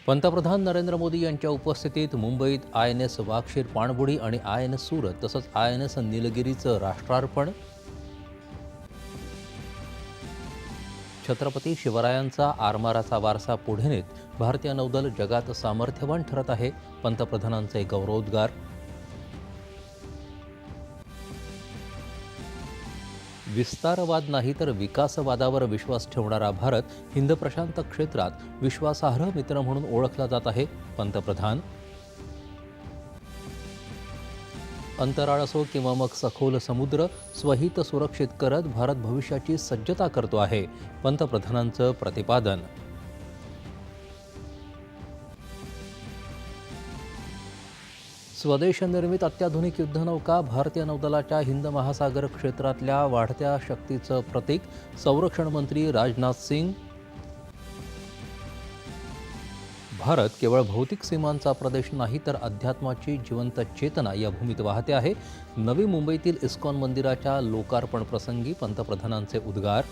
पंतप्रधान नरेंद्र मोदी यांच्या उपस्थितीत मुंबईत INS वाघशीर पाणबुडी आणि INS सूरत तसंच INS निलगिरीचं राष्ट्रार्पण. छत्रपती शिवरायांचा आरमाराचा वारसा पुढे नेत भारतीय नौदल जगात सामर्थ्यवान ठरत आहे. पंतप्रधानांचे गौरवोद्गार. विस्तारवाद नाही तर विकासवादावर विश्वास ठेवणारा भारत हिंद प्रशांत क्षेत्रात विश्वासार्ह मित्र म्हणून ओळखला जात आहे. पंतप्रधान. अंतराळ असो किंवा मग सखोल समुद्र, स्वहित सुरक्षित करत भारत भविष्याची सज्जता करतो आहे. पंतप्रधानांचं प्रतिपादन. स्वदेश निर्मित अत्याधुनिक युद्धनौका भारतीय नौदलाच्या हिंद महासागर क्षेत्रातल्या वाढत्या शक्तीचं प्रतीक. संरक्षण मंत्री राजनाथ सिंग. भारत केवळ भौतिक सीमांचा प्रदेश नाही तर अध्यात्माची जिवंत चेतना या भूमीत वाहते आहे. नवी मुंबईतील इस्कॉन मंदिराच्या लोकार्पण प्रसंगी पंतप्रधानांचे उद्गार.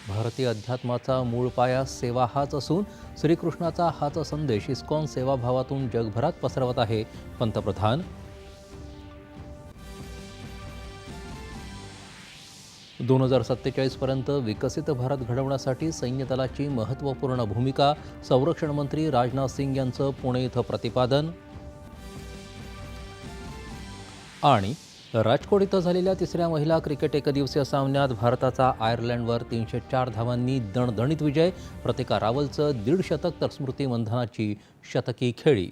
भारतीय अध्यात्माचा मूळ पाया सेवा हाच असून श्रीकृष्णाचा हाच संदेश इस्कॉन सेवाभावातून जगभरात पसरवत आहे. पंतप्रधान. 2047 पर्यंत विकसित भारत घडवण्यासाठी सैन्य दलाची महत्त्वपूर्ण भूमिका. संरक्षण मंत्री राजनाथ सिंग यांचं पुणे इथं प्रतिपादन. आणि राजकोट इथं झालेल्या तिसऱ्या महिला क्रिकेट एकदिवसीय सामन्यात भारताचा आयर्लंडवर 304 धावांनी दणदणीत विजय. प्रतिका रावलचं 1.5 शतक तर स्मृती मंधानाची शतकी खेळी.